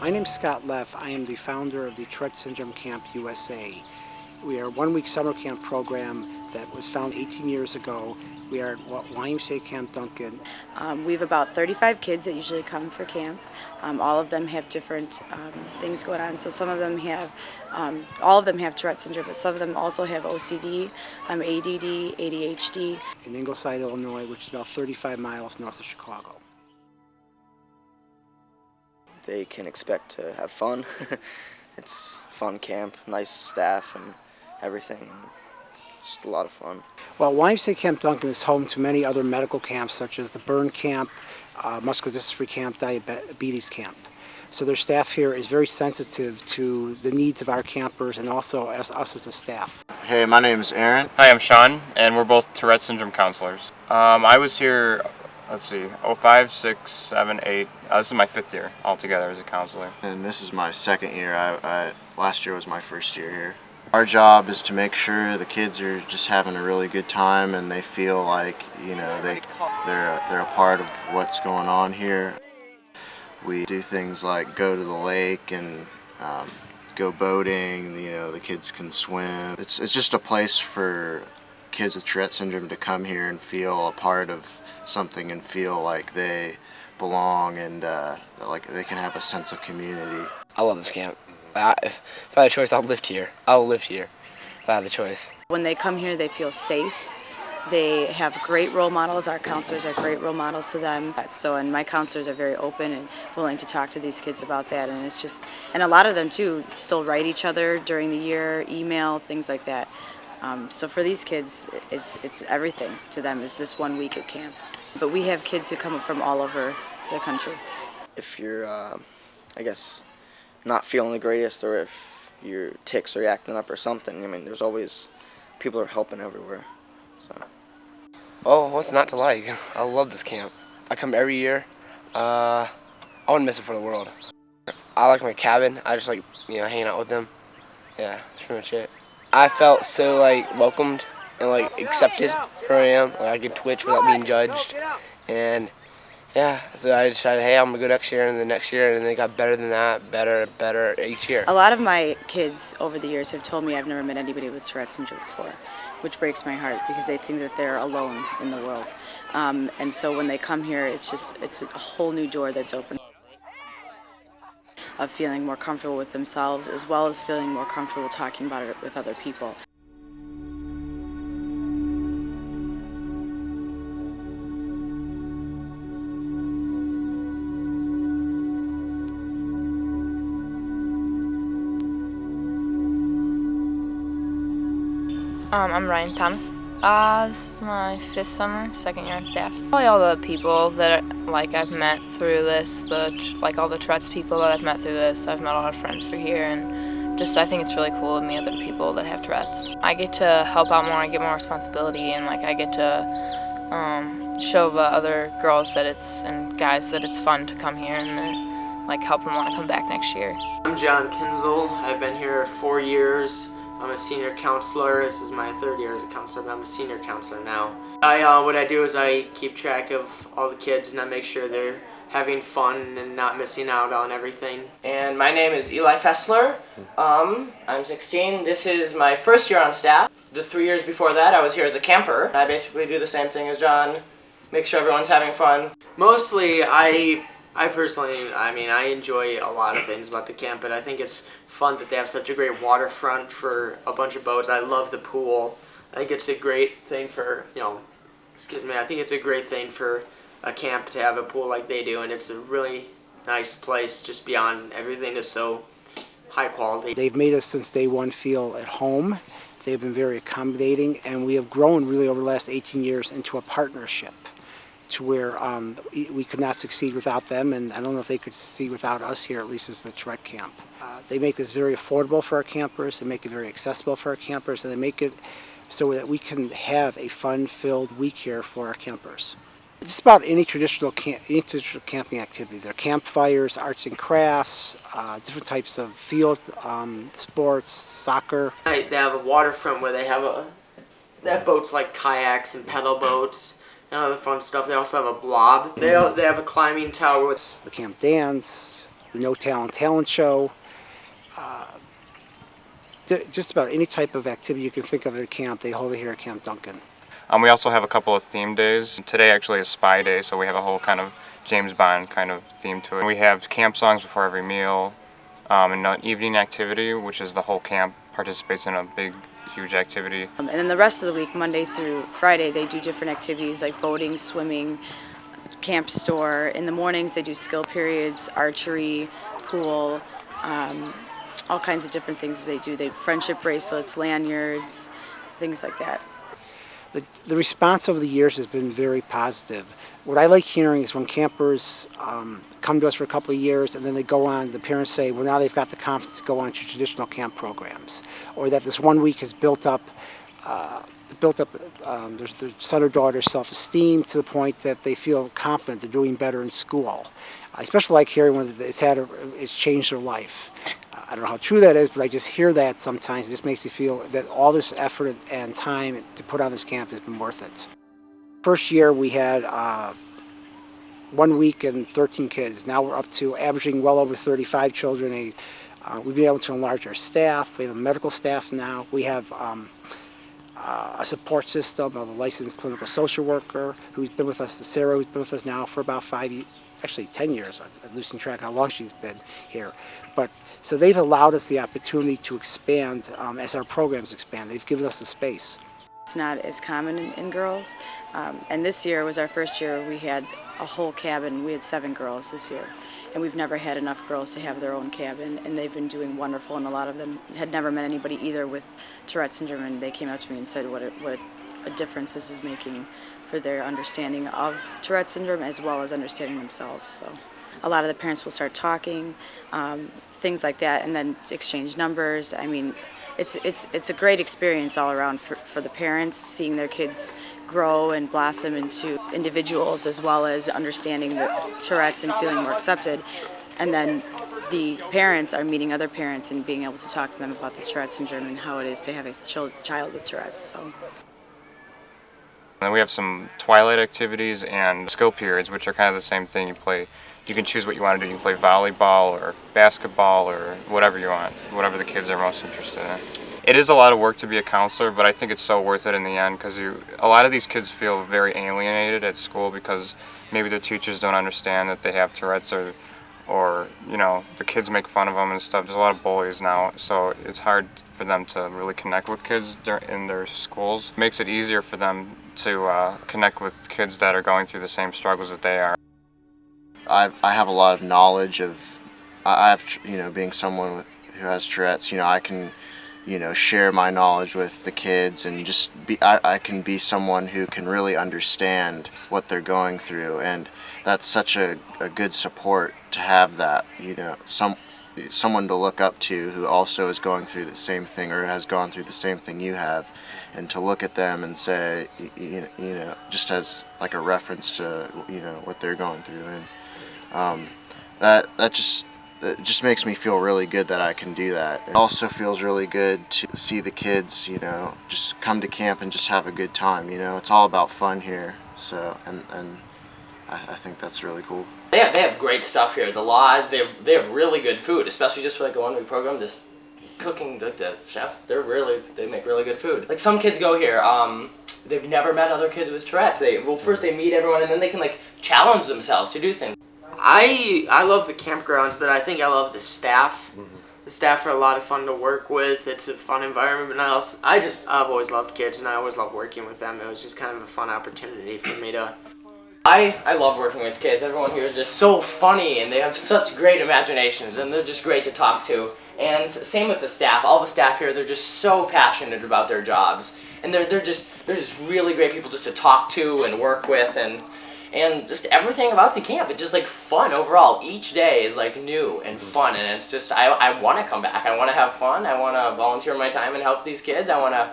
My name is Scott Leff. I am the founder of the Tourette Camp USA. We are a one-week summer camp program that was founded 18 years ago. We are at YMCA Camp Duncan. We have about 35 kids that usually come for camp. All of them have different things going on. So some of them have, all of them have Tourette syndrome, but some of them also have OCD, ADD, ADHD. In Ingleside, Illinois, which is about 35 miles north of Chicago. They can expect to have fun. It's a fun camp, nice staff and everything, and just a lot of fun. Well, YMCA Camp Duncan is home to many other medical camps such as the burn camp, muscular dystrophy camp, diabetes camp. So their staff here is very sensitive to the needs of our campers and also us as a staff. Hey, my name is Aaron. Hi, I'm Sean, and we're both Tourette syndrome counselors. I was here, let's see, 05, 6, 7, 8. This is my 5th year altogether as a counselor. And this is my 2nd year. Last year was my 1st year here. Our job is to make sure the kids are just having a really good time and they feel like, you know, they're a part of what's going on here. We do things like go to the lake and go boating. You know, the kids can swim. It's just a place for kids with Tourette syndrome to come here and feel a part of something and feel like they belong and like they can have a sense of community. I love this camp. If I had a choice, I'll live here. I'll live here if I had the choice. When they come here, they feel safe. They have great role models. Our counselors are great role models to them. And my counselors are very open and willing to talk to these kids about that. And it's just, and a lot of them too still write each other during the year, email, things like that. So for these kids, it's everything to them is this 1 week at camp. But we have kids who come from all over the country. If you're, I guess, not feeling the greatest, or if your tics are acting up or something, I mean, there's always people are helping everywhere. So. Oh, what's not to like? I love this camp. I come every year. I wouldn't miss it for the world. I like my cabin. I just like, you know, hanging out with them. Yeah, that's pretty much it. I felt so like welcomed and like accepted where I am. Like I could twitch without being judged, and yeah, so I decided, hey, I'm gonna go next year and the next year, and they got better than that, better each year. A lot of my kids over the years have told me I've never met anybody with Tourette syndrome before, which breaks my heart because they think that they're alone in the world. And so when they come here, it's a whole new door that's open of feeling more comfortable with themselves as well as feeling more comfortable talking about it with other people. I'm Ryan Thomas. This is my 5th summer, 2nd year on staff. Probably all the people that I've met through this, all the Tourette's people that I've met through this. I've met a lot of friends through here, and just I think it's really cool to meet other people that have Tourette's. I get to help out more, I get more responsibility, and I get to show the other girls and guys that it's fun to come here and help them want to come back next year. I'm John Kinzel. I've been here 4 years. I'm a senior counselor. This is my 3rd year as a counselor, but I'm a senior counselor now. What I do is I keep track of all the kids and I make sure they're having fun and not missing out on everything. And my name is Eli Fessler. I'm 16. This is my 1st year on staff. The 3 years before that I was here as a camper. I basically do the same thing as John, make sure everyone's having fun. Mostly I personally, I enjoy a lot of things about the camp, but I think it's fun that they have such a great waterfront for a bunch of boats. I love the pool. I think it's a great thing for, I think it's a great thing for a camp to have a pool like they do, and it's a really nice place just beyond everything is so high quality. They've made us since day one feel at home. They've been very accommodating, and we have grown really over the last 18 years into a partnership to where we could not succeed without them, and I don't know if they could succeed without us here, at least as the Tourette camp. They make this very affordable for our campers, they make it very accessible for our campers, and they make it so that we can have a fun-filled week here for our campers. Just about any traditional camping activity. There are campfires, arts and crafts, different types of field sports, soccer. They have a waterfront where they have boats like kayaks and pedal boats and other fun stuff. They also have a blob. They have a climbing tower with the camp dance, the No Talent Show, just about any type of activity you can think of at a camp, they hold it here at Camp Duncan. We also have a couple of theme days. Today actually is Spy Day, so we have a whole kind of James Bond kind of theme to it. We have camp songs before every meal, and an evening activity, which is the whole camp participates in a big, huge activity. And then the rest of the week, Monday through Friday, they do different activities like boating, swimming, camp store. In the mornings, they do skill periods, archery, pool, all kinds of different things that they do. They friendship bracelets, lanyards, things like that. The response over the years has been very positive. What I like hearing is when campers come to us for a couple of years and then they go on, the parents say, well, now they've got the confidence to go on to traditional camp programs, or that this 1 week has built up their son or daughter's self-esteem to the point that they feel confident they're doing better in school. I especially like hearing when it's changed their life. I don't know how true that is, but I just hear that sometimes. It just makes me feel that all this effort and time to put on this camp has been worth it. First year we had 1 week and 13 kids. Now we're up to averaging well over 35 children. We've been able to enlarge our staff. We have a medical staff now. We have a support system of a licensed clinical social worker who's been with us, Sarah, who's been with us now for about 10 years. I'm losing track how long she's been here. But so they've allowed us the opportunity to expand as our programs expand. They've given us the space. It's not as common in girls. And this year was our first year we had a whole cabin. We had 7 girls this year. And we've never had enough girls to have their own cabin. And they've been doing wonderful. And a lot of them had never met anybody either with Tourette syndrome. And they came up to me and said what a difference this is making for their understanding of Tourette syndrome as well as understanding themselves. So a lot of the parents will start talking, things like that, and then exchange numbers. I mean, it's a great experience all around for the parents, seeing their kids grow and blossom into individuals as well as understanding the Tourette's and feeling more accepted. And then the parents are meeting other parents and being able to talk to them about the Tourette syndrome and how it is to have a child with Tourette's. So. And we have some twilight activities and skill periods, which are kind of the same thing. You can choose what you want to do. You can play volleyball or basketball or whatever you want, whatever the kids are most interested in. It is a lot of work to be a counselor, but I think it's so worth it in the end because a lot of these kids feel very alienated at school because maybe the teachers don't understand that they have Tourette's or you know, the kids make fun of them and stuff. There's a lot of bullies now, so it's hard for them to really connect with kids in their schools. It makes it easier for them to connect with kids that are going through the same struggles that they are. I have a lot of knowledge of, being someone who has Tourette's, I can, share my knowledge with the kids and just I can be someone who can really understand what they're going through, and that's such a good support to have that, someone to look up to who also is going through the same thing or has gone through the same thing you have, and to look at them and say, just as like a reference to, what they're going through. And it just makes me feel really good that I can do that. It also feels really good to see the kids, just come to camp and just have a good time. It's all about fun here. So, and I think that's really cool. They have great stuff here. The lodge, they have really good food, especially just for like a 1 week program. This cooking, the chef, they make really good food. Like some kids go here, they've never met other kids with Tourette's. First they meet everyone and then they can like challenge themselves to do things. I love the campgrounds, but I think I love the staff. Mm-hmm. The staff are a lot of fun to work with. It's a fun environment, but I've always loved kids and I always loved working with them. It was just kind of a fun opportunity for me to. I love working with kids. Everyone here is just so funny and they have such great imaginations and they're just great to talk to. And same with the staff. All the staff here, they're just so passionate about their jobs. And they're just really great people just to talk to and work with, and just everything about the camp. It's just like fun overall. Each day is like new and fun, and it's just I want to come back. I want to have fun. I want to volunteer my time and help these kids. I want to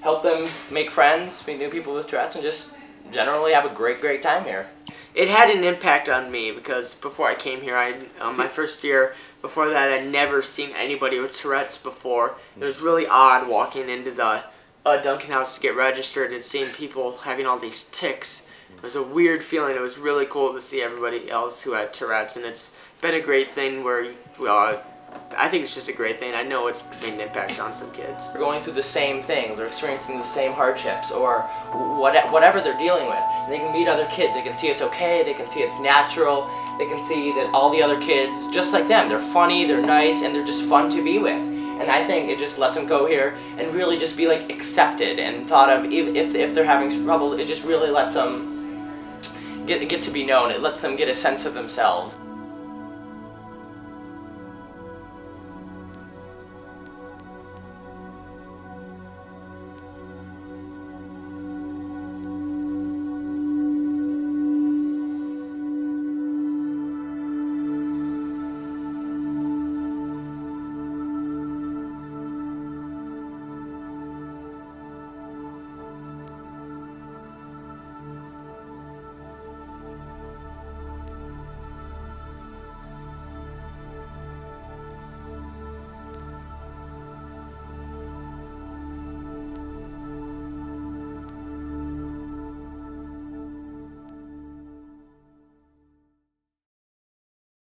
help them make friends, meet new people with Tourette's, and just generally have a great time here. It had an impact on me because before I came here, my first year, before that, I'd never seen anybody with Tourette's before. It was really odd walking into the Duncan house to get registered and seeing people having all these tics. It was a weird feeling. It was really cool to see everybody else who had Tourette's, and it's been a great thing where, I think it's just a great thing. I know it's made an impact on some kids. They're going through the same things, they're experiencing the same hardships, or whatever they're dealing with. They can meet other kids, they can see it's okay, they can see it's natural, they can see that all the other kids, just like them, they're funny, they're nice, and they're just fun to be with. And I think it just lets them go here and really just be like accepted and thought of. If they're having troubles, it just really lets them get to be known. It lets them get a sense of themselves.